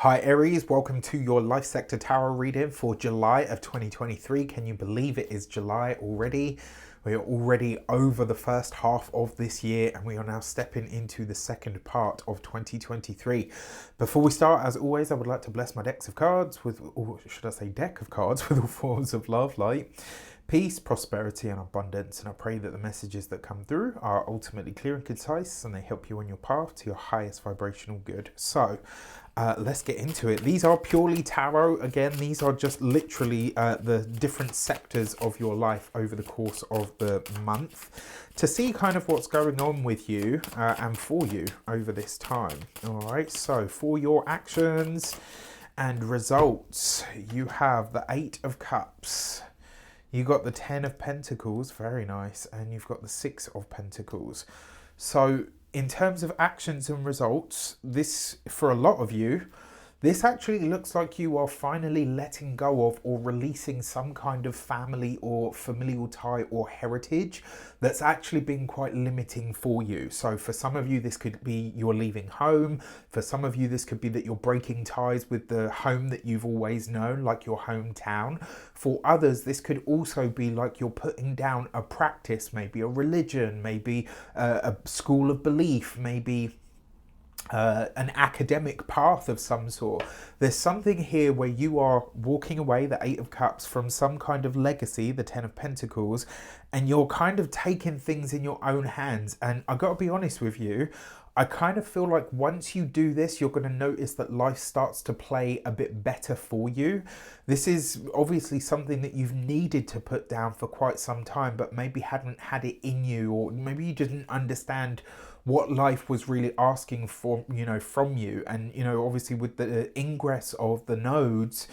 Hi Aries, welcome to your Life Sector Tarot reading for July of 2023. Can you believe it is July already? We are already over the first half of this year and we are now stepping into the second part of 2023. Before we start, as always, I would like to bless my decks of cards with, or should I say deck of cards, with all forms of love, light, peace, prosperity and abundance. And I pray that the messages that come through are ultimately clear and concise and they help you on your path to your highest vibrational good. So let's get into it. These are purely tarot. Again, these are just literally the different sectors of your life over the course of the month to see kind of what's going on with you and for you over this time. All right, so for your actions and results, you have the 8 of Cups. You got the 10 of Pentacles, very nice, and you've got the 6 of Pentacles. So in terms of actions and results, this, for a lot of you, this actually looks like you are finally letting go of or releasing some kind of family or familial tie or heritage that's actually been quite limiting for you. So for some of you, this could be you're leaving home. For some of you, this could be that you're breaking ties with the home that you've always known, like your hometown. For others, this could also be like you're putting down a practice, maybe a religion, maybe a school of belief, maybe an academic path of some sort. There's something here where you are walking away, the 8 of Cups, from some kind of legacy, the 10 of Pentacles, and you're kind of taking things in your own hands. And I gotta be honest with you, I kind of feel like once you do this, you're going to notice that life starts to play a bit better for you. This is obviously something that you've needed to put down for quite some time, but maybe hadn't had it in you, or maybe you didn't understand what life was really asking for, from you. And, obviously with the ingress of the nodes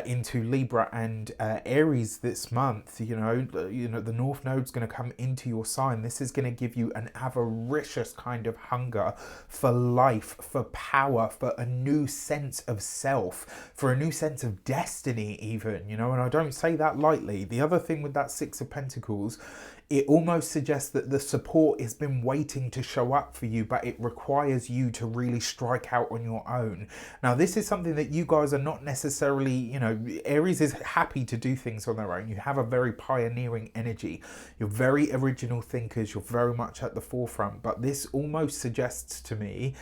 into Libra and Aries this month, the North Node's going to come into your sign. This is going to give you an avaricious kind of hunger for life, for power, for a new sense of self, for a new sense of destiny even, and I don't say that lightly. The other thing with that 6 of Pentacles, it almost suggests that the support has been waiting to show up for you, but it requires you to really strike out on your own. Now, this is something that you guys are not necessarily, Aries is happy to do things on their own. You have a very pioneering energy. You're very original thinkers. You're very much at the forefront. But this almost suggests to me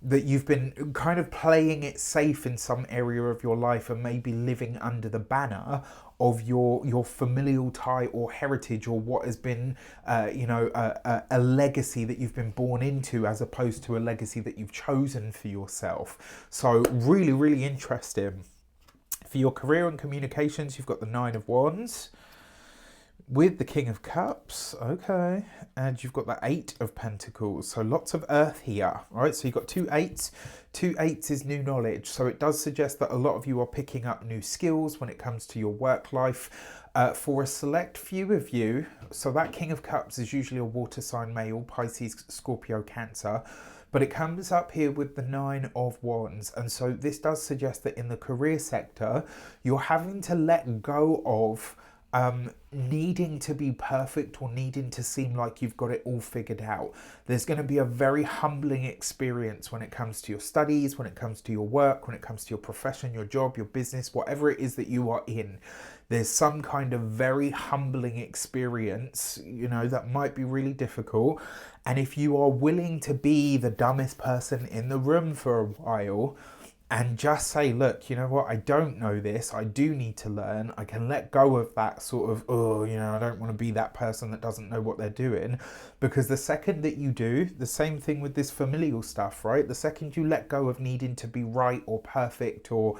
that you've been kind of playing it safe in some area of your life and maybe living under the banner of your familial tie or heritage, or what has been a legacy that you've been born into, as opposed to a legacy that you've chosen for yourself. So really, really interesting. For your career and communications, you've got the 9 of Wands with the King of Cups, okay, and you've got the 8 of Pentacles, so lots of earth here. All right, so you've got 2 8s. 2 8s is new knowledge, so it does suggest that a lot of you are picking up new skills when it comes to your work life. For a select few of you, so that King of Cups is usually a water sign male, Pisces, Scorpio, Cancer, but it comes up here with the 9 of Wands, and so this does suggest that in the career sector, you're having to let go of needing to be perfect or needing to seem like you've got it all figured out. There's going to be a very humbling experience when it comes to your studies, when it comes to your work, when it comes to your profession, your job, your business, whatever it is that you are in. There's some kind of very humbling experience, that might be really difficult. And if you are willing to be the dumbest person in the room for a while, and just say, look, you know what, I don't know this, I do need to learn, I can let go of that sort of, I don't want to be that person that doesn't know what they're doing. Because the second that you do, the same thing with this familial stuff, right? The second you let go of needing to be right or perfect or,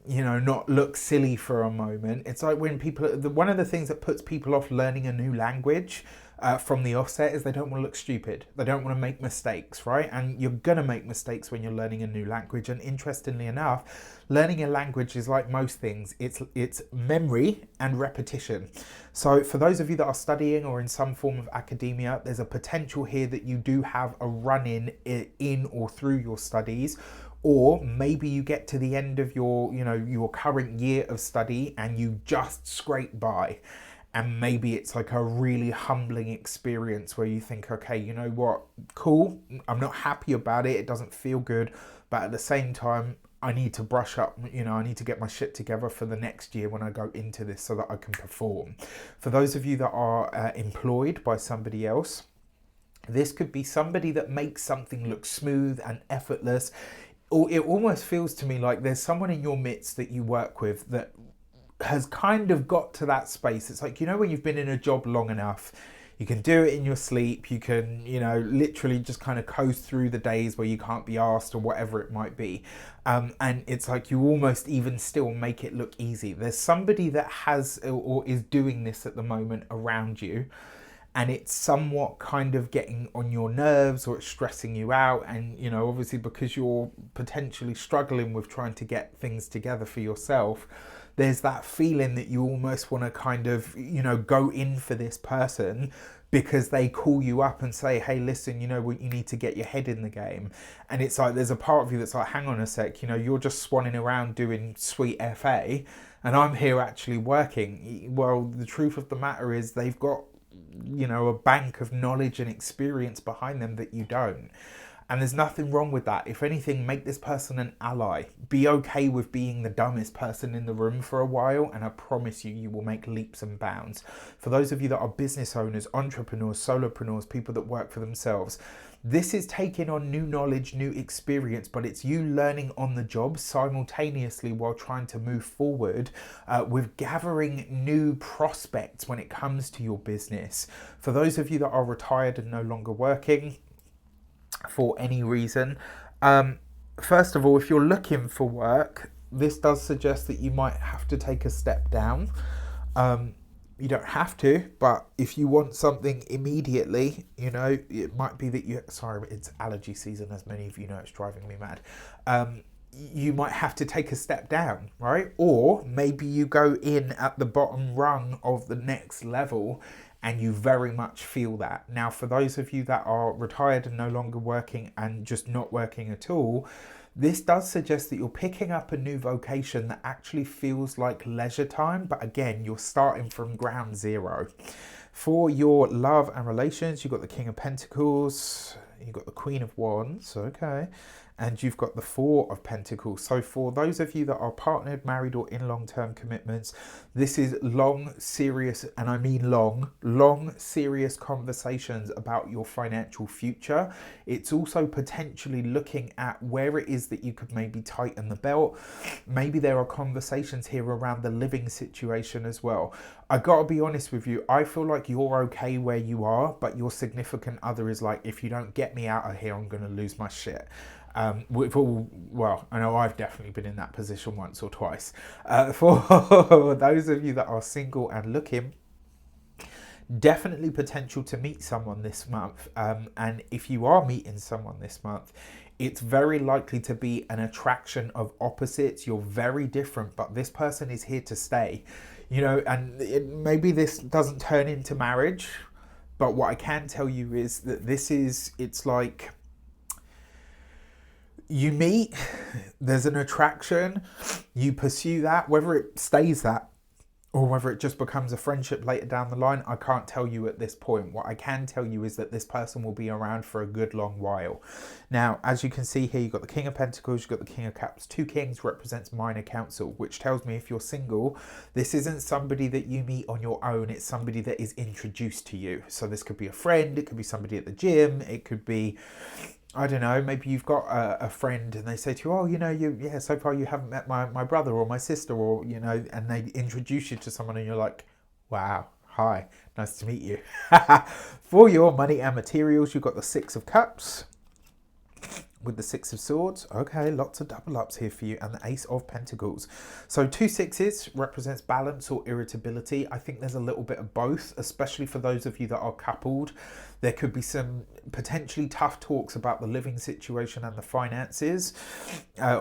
not look silly for a moment, it's like when people, one of the things that puts people off learning a new language from the offset is they don't want to look stupid. They don't want to make mistakes, right? And you're going to make mistakes when you're learning a new language. And interestingly enough, learning a language is like most things. It's memory and repetition. So for those of you that are studying or in some form of academia, there's a potential here that you do have a run-in in or through your studies. Or maybe you get to the end of your current year of study and you just scrape by. And maybe it's like a really humbling experience where you think, okay, you know what, cool, I'm not happy about it, it doesn't feel good, but at the same time, I need to brush up, I need to get my shit together for the next year when I go into this so that I can perform. For those of you that are employed by somebody else, this could be somebody that makes something look smooth and effortless. Or it almost feels to me like there's someone in your midst that you work with that has kind of got to that space. It's like, when you've been in a job long enough, you can do it in your sleep. You can, literally just kind of coast through the days where you can't be asked or whatever it might be. And it's like you almost even still make it look easy. There's somebody that has or is doing this at the moment around you, and it's somewhat kind of getting on your nerves or it's stressing you out. And, obviously because you're potentially struggling with trying to get things together for yourself, there's that feeling that you almost want to kind of, go in for this person because they call you up and say, hey, listen, you need to get your head in the game. And it's like, there's a part of you that's like, hang on a sec, you're just swanning around doing sweet FA and I'm here actually working. Well, the truth of the matter is they've got, a bank of knowledge and experience behind them that you don't. And there's nothing wrong with that. If anything, make this person an ally. Be okay with being the dumbest person in the room for a while, and I promise you, you will make leaps and bounds. For those of you that are business owners, entrepreneurs, solopreneurs, people that work for themselves, this is taking on new knowledge, new experience, but it's you learning on the job simultaneously while trying to move forward with gathering new prospects when it comes to your business. For those of you that are retired and no longer working, for any reason, first of all, if you're looking for work, this does suggest that you might have to take a step down. You don't have to, but if you want something immediately, it might be that sorry, it's allergy season, as many of you know, it's driving me mad. You might have to take a step down, right? Or maybe you go in at the bottom rung of the next level and you very much feel that. Now, for those of you that are retired and no longer working and just not working at all, this does suggest that you're picking up a new vocation that actually feels like leisure time, but again, you're starting from ground zero. For your love and relations, you've got the King of Pentacles, you've got the Queen of Wands, okay, and you've got the Four of Pentacles. So for those of you that are partnered, married, or in long-term commitments, this is long, serious, and I mean long, serious conversations about your financial future. It's also potentially looking at where it is that you could maybe tighten the belt. Maybe there are conversations here around the living situation as well. I gotta be honest with you, I feel like you're okay where you are, but your significant other is like, if you don't get me out of here, I'm gonna lose my shit. Well, I know I've definitely been in that position once or twice. For those of you that are single and looking, definitely potential to meet someone this month. And if you are meeting someone this month, it's very likely to be an attraction of opposites. You're very different, but this person is here to stay. And maybe this doesn't turn into marriage, but what I can tell you is that it's like, you meet, there's an attraction, you pursue that, whether it stays that or whether it just becomes a friendship later down the line, I can't tell you at this point. What I can tell you is that this person will be around for a good long while. Now, as you can see here, you've got the King of Pentacles, you've got the King of Cups. Two kings represents minor council, which tells me if you're single, this isn't somebody that you meet on your own, it's somebody that is introduced to you. So this could be a friend, it could be somebody at the gym, it could be, I don't know, maybe you've got a friend and they say to you, oh, so far you haven't met my brother or my sister, or, and they introduce you to someone and you're like, wow, hi, nice to meet you. For your money and materials, you've got the Six of Cups with the Six of Swords. Okay, lots of double ups here for you, and the Ace of Pentacles. So 2 sixes represents balance or irritability. I think there's a little bit of both, especially for those of you that are coupled. There could be some potentially tough talks about the living situation and the finances.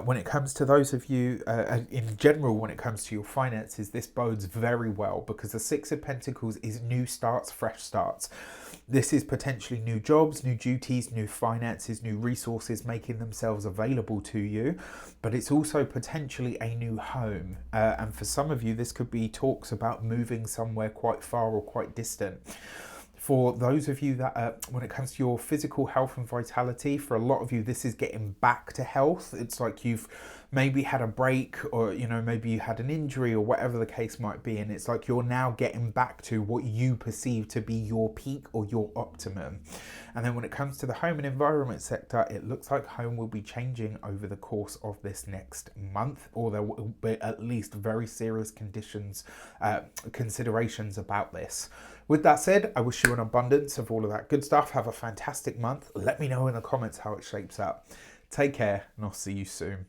When it comes to those of you, in general, when it comes to your finances, this bodes very well because the Six of Pentacles is new starts, fresh starts. This is potentially new jobs, new duties, new finances, new resources making themselves available to you, but it's also potentially a new home. And for some of you, this could be talks about moving somewhere quite far or quite distant. For those of you that, when it comes to your physical health and vitality, for a lot of you, this is getting back to health. It's like you've maybe had a break, or, you know, maybe you had an injury or whatever the case might be. And it's like you're now getting back to what you perceive to be your peak or your optimum. And then when it comes to the home and environment sector, it looks like home will be changing over the course of this next month, or there will be at least very serious considerations about this. With that said, I wish you an abundance of all of that good stuff. Have a fantastic month. Let me know in the comments how it shapes up. Take care, and I'll see you soon.